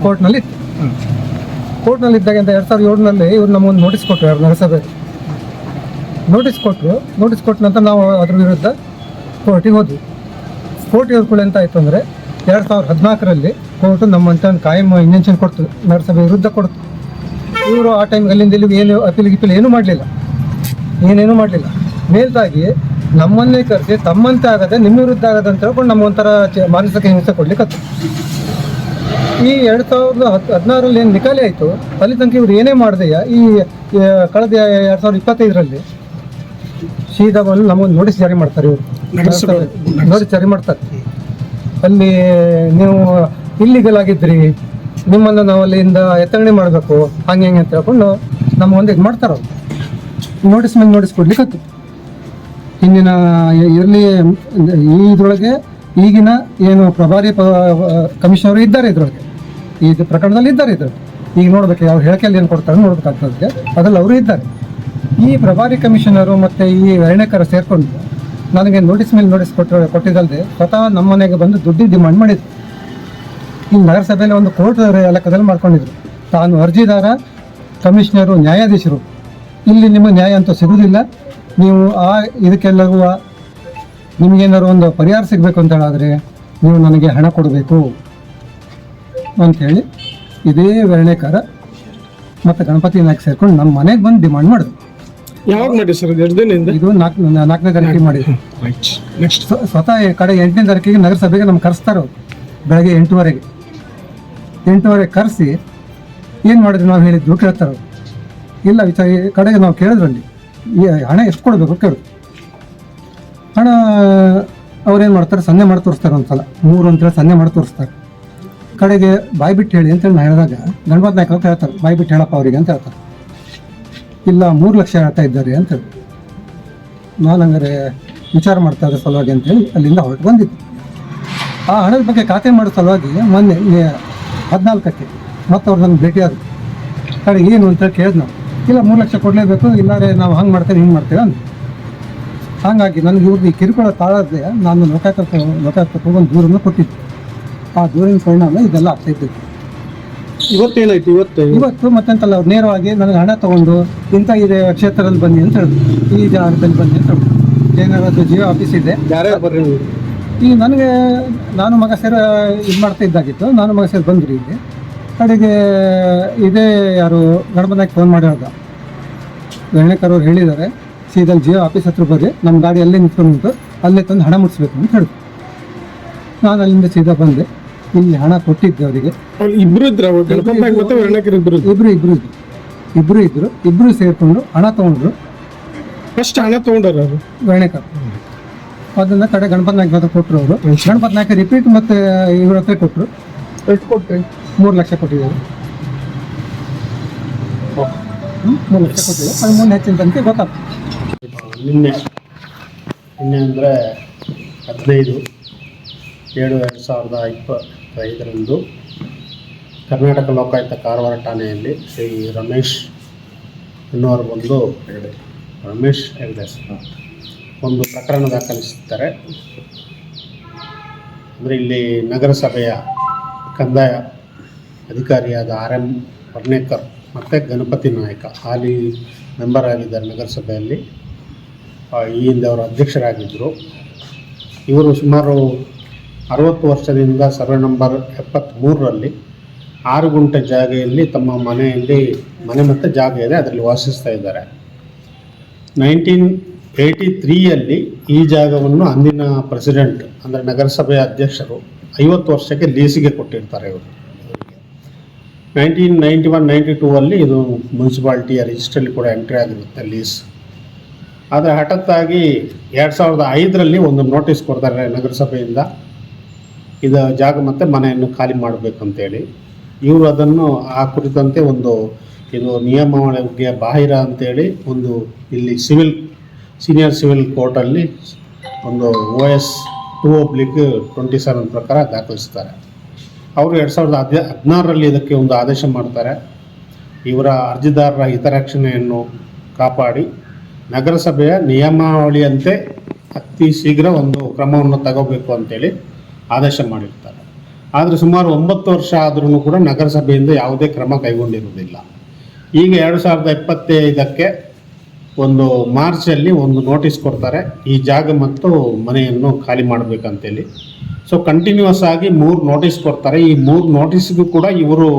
ಕೋರ್ಟ್ನಲ್ಲಿ ಇತ್ತು. ಕೋರ್ಟ್ನಲ್ಲಿ ಇದ್ದಾಗ 2007ರಲ್ಲಿ ಇವ್ರು ನಮಗೊಂದು ನೋಟಿಸ್ ಕೊಟ್ಟರು, ಯಾರು ನಗರಸಭೆ ನೋಟಿಸ್ ಕೊಟ್ಟ ನಂತರ ನಾವು ಅದ್ರ ವಿರುದ್ಧ ಕೋರ್ಟಿಗೆ ಹೋದ್ವಿ. ಕೋರ್ಟಿಗೆ ಹೋದ್ಕೊಳ್ಳಿ ಅಂತ ಆಯಿತು ಅಂದರೆ 2014ರಲ್ಲಿ ಕೋರ್ಟು ನಮ್ಮಂತ ಒಂದು ಕಾಯಂ ಇಂಜೆಕ್ಷನ್ ಕೊಡ್ತು, ನಗರಸಭೆ ವಿರುದ್ಧ ಕೊಡ್ತು. ಇವರು ಆ ಟೈಮ್ಗೆ ಅಲ್ಲಿಂದ ಇಲ್ಲಿಗೆ ಏನು ಅಪೀಲ್ ಏನೂ ಮಾಡಲಿಲ್ಲ, ಏನೇನೂ ಮಾಡಲಿಲ್ಲ. ಮೇಲ್ದಾಗಿ ನಮ್ಮನ್ನೇ ಕರೆಸಿ ತಮ್ಮಂತೆ ಆಗದೆ ನಿಮ್ಮ ವಿರುದ್ಧ ಆಗದೆ ಅಂತ ಹೇಳ್ಕೊಂಡು ನಮಗೊಂಥರ ಮಾನಸಿಕ ಹಿಂಸೆ ಕೊಡ್ಲಿಕ್ಕೆ. ಈ 2016ರಲ್ಲಿ ಏನು ನಿಕಾಲಿ ಆಯಿತು, ಅಲ್ಲಿ ತನಕ ಇವ್ರು ಏನೇ ಮಾಡಿದೆಯಾ ಈ ಕಳೆದ 2025ರಲ್ಲಿ ಸೀದಾ ಬಂದು ನಮಗೊಂದು ನೋಟಿಸ್ ಜಾರಿ ಮಾಡ್ತಾರೆ. ಇವರು ನೋಟಿಸ್ ಜಾರಿ ಮಾಡ್ತಾರೆ, ಅಲ್ಲಿ ನೀವು ಇಲ್ಲಿಗಲ್ ಆಗಿದ್ರಿ, ನಿಮ್ಮನ್ನು ನಾವು ಅಲ್ಲಿಂದ ಎತ್ತರಣೆ ಮಾಡಬೇಕು, ಹಂಗೆ ಅಂತ ಹೇಳ್ಕೊಂಡು ನಮಗೊಂದು ಇದು ಮಾಡ್ತಾರೆ. ಅವರು ನೋಟಿಸ್ ಮೇಲೆ ನೋಟಿಸ್ ಕೊಡ್ಲಿಕ್ಕೆ ಹಿಂದಿನ ಇರಲಿ ಇದರೊಳಗೆ ಈಗಿನ ಏನು ಪ್ರಭಾರಿ ಕಮಿಷನರು ಇದ್ದಾರೆ, ಇದರೊಳಗೆ ಈ ಪ್ರಕರಣದಲ್ಲಿ ಇದ್ದಾರೆ. ಇದ್ರಲ್ಲಿ ಈಗ ನೋಡ್ಬೇಕು ಯಾವ ಹೇಳಿಕೆಯಲ್ಲಿ ಏನು ಕೊಡ್ತಾರೆ ನೋಡ್ಬೇಕಾಗ್ತದೆ, ಅದರಲ್ಲಿ ಅವರು ಇದ್ದಾರೆ. ಈ ಪ್ರಭಾರಿ ಕಮಿಷನರು ಮತ್ತು ಈ ಅರಣ್ಯಕರ ಸೇರಿಕೊಂಡು ನನಗೆ ನೋಟಿಸ್ ಮೇಲೆ ನೋಟಿಸ್ ಕೊಟ್ಟಿದ್ದಲ್ಲದೆ ಸ್ವತಃ ನಮ್ಮ ಮನೆಗೆ ಬಂದು ದುಡ್ಡಿನ ಡಿಮಾಂಡ್ ಮಾಡಿದ್ರು. ಈ ನಗರಸಭೆಯಲ್ಲಿ ಒಂದು ಕೋರ್ಟ್ ಲೆಕ್ಕದಲ್ಲಿ ಮಾಡ್ಕೊಂಡಿದ್ರು. ತಾನು ಅರ್ಜಿದಾರ, ಕಮಿಷನರು, ನ್ಯಾಯಾಧೀಶರು, ಇಲ್ಲಿ ನಿಮಗೆ ನ್ಯಾಯ ಅಂತೂ ಸಿಗೋದಿಲ್ಲ, ನೀವು ಇದಕ್ಕೆಲ್ಲರೂ ನಿಮಗೇನಾದ್ರು ಒಂದು ಪರಿಹಾರ ಸಿಗಬೇಕು ಅಂತ ಹೇಳಿದ್ರೆ ನೀವು ನನಗೆ ಹಣ ಕೊಡಬೇಕು ಅಂಥೇಳಿ ಇದೇ ಅರಣ್ಯಕಾರ ಮತ್ತು ಗಣಪತಿ ನಾಯಕ್ ಸೇರ್ಕೊಂಡು ನಮ್ಮ ಮನೆಗೆ ಬಂದು ಡಿಮಾಂಡ್ ಮಾಡಿದ್ರು. ಯಾವಾಗ ಮಾಡಿ ಸರ್? ಇದು 4ನೇ ತಾರೀಕಿಗೆ ಮಾಡಿದ್ರು. ಸ್ವತಃ ಕಡೆ 8ನೇ ತಾರೀಕಿಗೆ ನಗರಸಭೆಗೆ ನಮ್ಗೆ ಕರೆಸ್ತಾರೆ. ಬೆಳಗ್ಗೆ 8:30 ಕರೆಸಿ ಏನು ಮಾಡಿದ್ರು ನಾವು ಹೇಳಿದ್ರು ಕೇಳ್ತಾರೆ. ಇಲ್ಲ ವಿಚಾರ ಕಡೆಗೆ ನಾವು ಕೇಳಿದ್ರಲ್ಲಿ ಈ ಹಣ ಎಷ್ಟು ಕೊಡಬೇಕು ಕೇಳಿದ್ರು. ಹಣ ಅವ್ರೇನು ಮಾಡ್ತಾರೆ, ಸನ್ನೆ ಮಾಡಿ ತೋರಿಸ್ತಾರೆ. ಒಂದ್ಸಲ 3 ಅಂತೇಳಿ ಸನ್ನೆ ಮಾಡಿ ತೋರಿಸ್ತಾರೆ. ಕಡೆಗೆ ಬಾಯಿ ಬಿಟ್ಟು ಹೇಳಿ ಅಂತೇಳಿ ನಾನು ಹೇಳಿದಾಗ ಗಣಪತಿ ನಾಯಕ ಹೇಳ್ತಾರೆ, ಬಾಯಿ ಬಿಟ್ಟು ಹೇಳಪ್ಪ ಅವರಿಗೆ ಅಂತ ಹೇಳ್ತಾರೆ. ಇಲ್ಲ 3 ಲಕ್ಷ ಹೇಳ್ತಾ ಇದ್ದಾರೆ ಅಂತೇಳಿ ನಾನು ಹಂಗಾರೆ ವಿಚಾರ ಮಾಡ್ತಾ ಇದ್ದ ಸಲುವಾಗಿ ಅಂತೇಳಿ ಅಲ್ಲಿಂದ ಹೊರಟು ಬಂದಿದ್ದು. ಆ ಹಣದ ಬಗ್ಗೆ ಖಾತೆ ಮಾಡೋ ಸಲುವಾಗಿ ಮೊನ್ನೆ 14ಕ್ಕೆ ಮತ್ತೆ ಅವ್ರು ನನಗೆ ಭೇಟಿಯಾದರು. ಕಡೆಗೆ ಏನು ಅಂತ ಕೇಳಿದ್ ನಾವು, ಇಲ್ಲ 3 ಲಕ್ಷ ಕೊಡಲೇಬೇಕು, ಇಲ್ಲಾರೆ ನಾವು ಹಂಗೆ ಮಾಡ್ತೇವೆ ಹಿಂಗೆ ಮಾಡ್ತೇವೆ ಅಂತ. ಹಾಗಾಗಿ ನನಗೆ ಇವ್ರದ್ದು ಈ ಕಿರುಕುಳ ತಾಳದೆ ನಾನು ಲೋಕಾಯುಕ್ತಕ್ಕೆ ಹೋಗೊಂದು ದೂರನ್ನು ಕೊಟ್ಟಿದ್ದೆ. ಆ ದೂರಿನ ಪರಿಣಾಮ ಇದೆಲ್ಲ ಆಗ್ತಾಯಿತ್ತು. ಇವತ್ತೇನಾಯ್ತು? ಇವತ್ತು ಮತ್ತೆಂತಲ್ಲ, ಅವ್ರು ನೇರವಾಗಿ ನನಗೆ ಹಣ ತೊಗೊಂಡು ಇಂಥ ಇದೆ ಕ್ಷೇತ್ರದಲ್ಲಿ ಬನ್ನಿ ಅಂತ ಹೇಳಿದ್ರು, ಈ ಜಾಗದಲ್ಲಿ ಬನ್ನಿ ಅಂತ ಹೇಳಿದ್ರು. ಏನಾದ್ರು ಜಿಯೋ ಆಫೀಸ್ ಇದೆ, ಈಗ ನನಗೆ ನಾನು ಮಗ ಸೇರಿ ಇದು ಮಾಡ್ತಾ ಇದ್ದಾಗಿತ್ತು. ನಾನು ಮಗ ಸೇರಿ ಬಂದ್ರಿ ಇಲ್ಲಿ. ಕಡೆಗೆ ಇದೇ ಯಾರು ಗಣಪನಾಯಕ್ ಫೋನ್ ಮಾಡಿ ಹೇಳ್ದ, ಗಣಕರವ್ರು ಹೇಳಿದ್ದಾರೆ ಸೀದಾ ಜಿಯೋ ಆಫೀಸ್ ಹತ್ರ ಬರ್ರಿ, ನಮ್ಮ ಗಾಡಿ ಅಲ್ಲೇ ನಿಂತ್ಕೊಂಡು ಅಲ್ಲೇ ತಂದು ಹಣ ಮುಟ್ಟಿಸ್ಬೇಕು ಅಂತ ಹೇಳಿದ್ರು. ನಾನು ಅಲ್ಲಿಂದ ಸೀದಾ ಬಂದೆ, ಇಲ್ಲಿ ಹಣ ಕೊಟ್ಟಿದ್ದೆ ಅವರಿಗೆ. ಇಬ್ರು ಸೇರ್ಕೊಂಡು ಹಣ ತಗೊಂಡ್ರು. ಗಣಕ ಅದನ್ನ ಕಡೆ ಗಣಪತಿ ನಾಯಕ ಹತ್ರ ಕೊಟ್ಟರು. ಅವರು ಗಣಪತಿ ನಾಯಕ ರಿಪೀಟ್ ಮತ್ತೆ ಇವ್ರ ಹತ್ರ ಕೊಟ್ಟರು. ಎಷ್ಟು ಕೊಟ್ಟರೆ 3 ಲಕ್ಷ ಕೊಟ್ಟಿದ್ದಾರೆ. 3 ಲಕ್ಷ ಕೊಟ್ಟಿದ್ದಾರೆ. ಅದು ಮುಂದೆ ಹೆಚ್ಚಿನ ತನಕ ಗೊತ್ತಾಗ್ತದೆ. ನಿನ್ನೆ ಅಂದರೆ 15/7/2025 ಕರ್ನಾಟಕ ಲೋಕಾಯುಕ್ತ ಕಾರವಾರ ಠಾಣೆಯಲ್ಲಿ ಶ್ರೀ ರಮೇಶ್ ಎನ್ನುವರು ರಮೇಶ್ ಹೆಗ್ಡೆ ಒಂದು ಪ್ರಕರಣ ದಾಖಲಿಸುತ್ತಾರೆ. ಅಂದರೆ ಇಲ್ಲಿ ನಗರಸಭೆಯ ಕಂದಾಯ ಅಧಿಕಾರಿಯಾದ RM ವರ್ಣೇಕರ್ ಮತ್ತು ಗಣಪತಿ ನಾಯಕ ಹಾಲಿ ಮೆಂಬರ್ ಆಗಿದ್ದಾರೆ ನಗರಸಭೆಯಲ್ಲಿ. ಈ ಹಿಂದೆ ಅವರು ಅಧ್ಯಕ್ಷರಾಗಿದ್ದರು. ಇವರು ಸುಮಾರು 60 ವರ್ಷದಿಂದ ಸರ್ವೆ ನಂಬರ್ 73ರಲ್ಲಿ 6 ಗುಂಟೆ ಜಾಗೆಯಲ್ಲಿ ತಮ್ಮ ಮನೆ ಮತ್ತು ಜಾಗ ಇದೆ, ಅದರಲ್ಲಿ ವಾಸಿಸ್ತಾ ಇದ್ದಾರೆ. 1983ಯಲ್ಲಿ ಈ ಜಾಗವನ್ನು ಅಂದಿನ ಪ್ರೆಸಿಡೆಂಟ್ ಅಂದರೆ ನಗರಸಭೆಯ ಅಧ್ಯಕ್ಷರು 50 ವರ್ಷಕ್ಕೆ ಲೀಸಿಗೆ ಕೊಟ್ಟಿರ್ತಾರೆ. ಇವರು 1991-92 ಇದು ಮುನ್ಸಿಪಾಲ್ಟಿಯ ರಿಜಿಸ್ಟ್ರಲ್ಲಿ ಕೂಡ ಎಂಟ್ರಿ ಆಗಿರುತ್ತೆ ಲೀಸ್. ಆದರೆ ಹಠಾತ್ತಾಗಿ 2005ರಲ್ಲಿ ಒಂದು ನೋಟಿಸ್ ಕೊಡ್ತಾರೆ ನಗರಸಭೆಯಿಂದ, ಇದು ಜಾಗ ಮತ್ತು ಮನೆಯನ್ನು ಖಾಲಿ ಮಾಡಬೇಕಂತೇಳಿ. ಇವರು ಅದನ್ನು ಆ ಕುರಿತಂತೆ ಇದು ನಿಯಮಾವಳಿಗೆ ಬಾಹಿರ ಅಂತೇಳಿ ಇಲ್ಲಿ ಸೀನಿಯರ್ ಸಿವಿಲ್ ಕೋರ್ಟಲ್ಲಿ ಒಂದು OS 2/27 ಪ್ರಕಾರ ದಾಖಲಿಸ್ತಾರೆ. ಅವರು 2016ರಲ್ಲಿ ಇದಕ್ಕೆ ಒಂದು ಆದೇಶ ಮಾಡ್ತಾರೆ. ಇವರ ಅರ್ಜಿದಾರರ ಹಿತರಕ್ಷಣೆಯನ್ನು ಕಾಪಾಡಿ ನಗರಸಭೆಯ ನಿಯಮಾವಳಿಯಂತೆ ಅತಿ ಶೀಘ್ರ ಒಂದು ಕ್ರಮವನ್ನು ತಗೋಬೇಕು ಅಂತೇಳಿ ಆದೇಶ ಮಾಡಿರ್ತಾರೆ. ಆದರೆ ಸುಮಾರು 9 ವರ್ಷ ಆದ್ರೂ ಕೂಡ ನಗರಸಭೆಯಿಂದ ಯಾವುದೇ ಕ್ರಮ ಕೈಗೊಂಡಿರುವುದಿಲ್ಲ. ಈಗ 2025ಕ್ಕೆ ಒಂದು ಮಾರ್ಚಲ್ಲಿ ಒಂದು ನೋಟಿಸ್ ಕೊಡ್ತಾರೆ, ಈ ಜಾಗ ಮತ್ತು ಮನೆಯನ್ನು ಖಾಲಿ ಮಾಡಬೇಕಂತೇಳಿ. ಸೊ ಕಂಟಿನ್ಯೂಸ್ ಆಗಿ 3 ನೋಟಿಸ್ ಕೊಡ್ತಾರೆ. ಈ 3 ನೋಟಿಸ್ಗೂ ಕೂಡ ಇವರು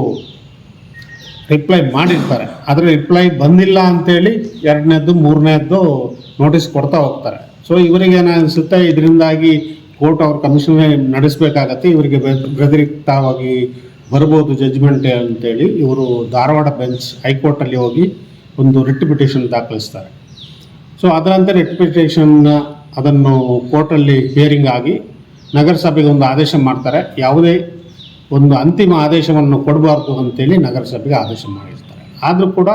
ರಿಪ್ಲೈ ಮಾಡಿರ್ತಾರೆ, ಆದರೆ ರಿಪ್ಲೈ ಬಂದಿಲ್ಲ ಅಂತೇಳಿ 2ನೇದ್ದು 3ನೇದ್ದು ನೋಟಿಸ್ ಕೊಡ್ತಾ ಹೋಗ್ತಾರೆ. ಸೊ ಇವರಿಗೆ ಅನಿಸುತ್ತೆ ಇದರಿಂದಾಗಿ ಕೋರ್ಟ್ ಅವ್ರ ಕಮಿಷನ್ ನಡೆಸಬೇಕಾಗತ್ತೆ, ಇವರಿಗೆ ವ್ಯತಿರಿಕ್ತವಾಗಿ ಬರ್ಬೋದು ಜಡ್ಜ್ಮೆಂಟ್ ಅಂತೇಳಿ ಇವರು ಧಾರವಾಡ ಬೆಂಚ್ ಹೈಕೋರ್ಟಲ್ಲಿ ಹೋಗಿ ಒಂದು ರಿಟ್ ಪಿಟಿಷನ್ ದಾಖಲಿಸ್ತಾರೆ. ಸೊ ಅದರಂತೆ ರಿಟ್ ಪಿಟಿಷನ್ ಅದನ್ನು ಕೋರ್ಟಲ್ಲಿ ಹಿಯರಿಂಗ್ ಆಗಿ ನಗರಸಭೆಗೆ ಒಂದು ಆದೇಶ ಮಾಡ್ತಾರೆ. ಯಾವುದೇ ಒಂದು ಅಂತಿಮ ಆದೇಶವನ್ನು ಕೊಡಬಾರ್ದು ಅಂತೇಳಿ ನಗರಸಭೆಗೆ ಆದೇಶ ಮಾಡಿರ್ತಾರೆ. ಆದರೂ ಕೂಡ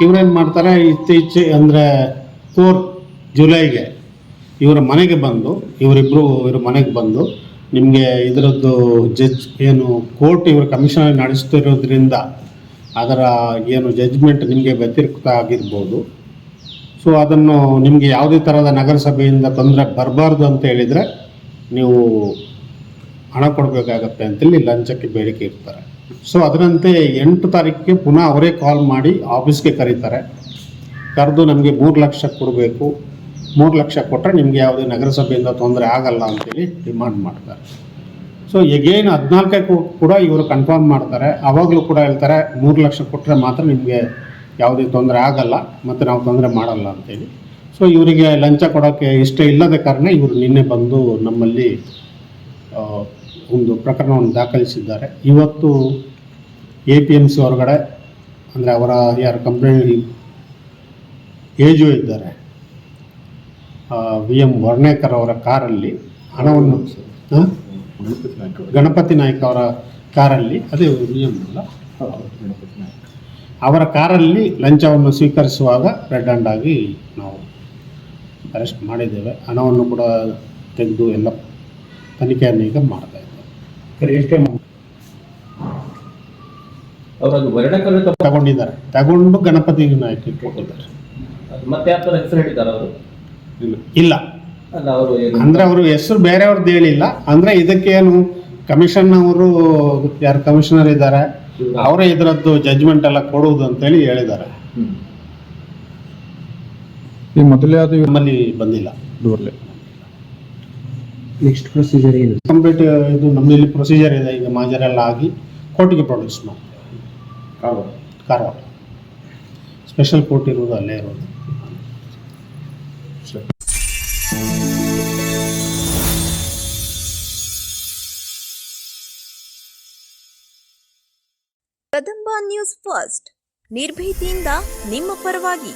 ಇವರೇನು ಮಾಡ್ತಾರೆ, ಇತ್ತೀಚೆಗೆ ಅಂದರೆ 4 ಜುಲೈಗೆ ಇವರ ಮನೆಗೆ ಬಂದು ಇವ್ರ ಮನೆಗೆ ಬಂದು ನಿಮಗೆ ಇದರದ್ದು ಜಡ್ಜ್ ಏನು ಕೋರ್ಟ್ ಇವರು ಕಮಿಷನರ್ ನಡೆಸ್ತಿರೋದ್ರಿಂದ ಅದರ ಏನು ಜಡ್ಜ್ಮೆಂಟ್ ನಿಮಗೆ ವ್ಯತಿರಿಕ್ತ ಆಗಿರ್ಬೋದು. ಸೊ ಅದನ್ನು ನಿಮಗೆ ಯಾವುದೇ ಥರದ ನಗರಸಭೆಯಿಂದ ತೊಂದರೆ ಬರಬಾರ್ದು ಅಂತ ಹೇಳಿದರೆ ನೀವು ಹಣ ಕೊಡಬೇಕಾಗತ್ತೆ ಅಂತೇಳಿ ಲಂಚಕ್ಕೆ ಬೇಡಿಕೆ ಇರ್ತಾರೆ. ಸೊ ಅದರಂತೆ 8 ತಾರೀಕಿಗೆ ಪುನಃ ಅವರೇ ಕಾಲ್ ಮಾಡಿ ಆಫೀಸ್ಗೆ ಕರೀತಾರೆ. ಕರೆದು ನಮಗೆ 3 ಲಕ್ಷ ಕೊಡಬೇಕು, 3 ಲಕ್ಷ ಕೊಟ್ಟರೆ ನಿಮಗೆ ಯಾವುದೇ ನಗರಸಭೆಯಿಂದ ತೊಂದರೆ ಆಗಲ್ಲ ಅಂತೇಳಿ ಡಿಮಾಂಡ್ ಮಾಡ್ತಾರೆ. ಸೊ ಎಗೇನ್ 14ಕ್ಕೆ ಕೂಡ ಇವರು ಕನ್ಫರ್ಮ್ ಮಾಡ್ತಾರೆ. ಆವಾಗಲೂ ಕೂಡ ಹೇಳ್ತಾರೆ 3 ಲಕ್ಷ ಕೊಟ್ಟರೆ ಮಾತ್ರ ನಿಮಗೆ ಯಾವುದೇ ತೊಂದರೆ ಆಗಲ್ಲ ಮತ್ತು ನಾವು ತೊಂದರೆ ಮಾಡಲ್ಲ ಅಂತೇಳಿ. ಸೊ ಇವರಿಗೆ ಲಂಚ ಕೊಡೋಕ್ಕೆ ಇಷ್ಟ ಇಲ್ಲದ ಕಾರಣ ಇವರು ನಿನ್ನೆ ಬಂದು ನಮ್ಮಲ್ಲಿ ಒಂದು ಪ್ರಕರಣವನ್ನು ದಾಖಲಿಸಿದ್ದಾರೆ. ಇವತ್ತು APMC ಹೊರಗಡೆ ಅಂದರೆ ಅವರ ಯಾರು ಕಂಪ್ಲೇಂಟ್ ಏಜು ಇದ್ದಾರೆ VM ವರ್ಣೇಕರ್ ಅವರ ಕಾರಲ್ಲಿ ಹಣವನ್ನು ಗಣಪತಿ ನಾಯ್ಕ ಅವರ ಕಾರಲ್ಲಿ, ಅದೇ VM ಅಲ್ಲ, ಅವರ ಕಾರಲ್ಲಿ ಲಂಚವನ್ನು ಸ್ವೀಕರಿಸುವಾಗ ರೆಡ್ ಹ್ಯಾಂಡ್ ಆಗಿ ನಾವು ಅರೆಸ್ಟ್ ಮಾಡಿದ್ದೇವೆ. ಹಣವನ್ನು ಕೂಡ ತೆಗೆದು ಎಲ್ಲ ತನಿಖೆಯನ್ನು ಈಗ ಮಾಡ್ತಾ ಇದ್ದೇವೆ. ತಗೊಂಡಿದ್ದಾರೆ, ತಗೊಂಡು ಗಣಪತಿ ನಾಯ್ಕ ಕೊಟ್ಟಿದ್ದಾರೆ. ಮತ್ತೆ ಯಾವ ಥರ ಹೆಸರು ಹೇಳಿದ್ದಾರೆ ಅವರು? ಇಲ್ಲ ಅಲ್ಲ, ಅವರು ಅಂದರೆ ಅವರು ಹೆಸರು ಬೇರೆಯವ್ರದ್ದು ಹೇಳಿಲ್ಲ. ಅಂದರೆ ಇದಕ್ಕೇನು ಕಮಿಷನ್ ಅವರು ಯಾರು ಕಮಿಷನರ್ ಇದ್ದಾರೆ ಅವರೇ ಇದರದ್ದು ಜಡ್ಜ್ಮೆಂಟ್ ಎಲ್ಲ ಕೊಡುವುದು ಅಂತೇಳಿ ಹೇಳಿದ್ದಾರೆ. ಈ ಮೊದಲೇ ಅದು ನಮ್ಮಲ್ಲಿ ಬಂದಿಲ್ಲ. ನೆಕ್ಸ್ಟ್ ಪ್ರೊಸೀಜರ್ ಏನು? ಕಂಪ್ಲೀಟ್ ಇದು ನಮ್ಮಲ್ಲಿ ಪ್ರೊಸೀಜರ್ ಇದೆ. ಈಗ ಮಾಜರೆಲ್ಲ ಆಗಿ ಕೋರ್ಟಿಗೆ ಪ್ರೊಡ್ಯೂಸ್ ಮಾಡ್ತೇವೆ. ಕಾರವಾರ ಸ್ಪೆಷಲ್ ಕೋರ್ಟ್ ಇರೋದು ಅಲ್ಲೇ ಇರೋದು. ಕದಂಬ ನ್ಯೂಸ್ ಫಸ್ಟ್, ನಿರ್ಭೀತಿಯಿಂದ ನಿಮ್ಮ ಪರವಾಗಿ.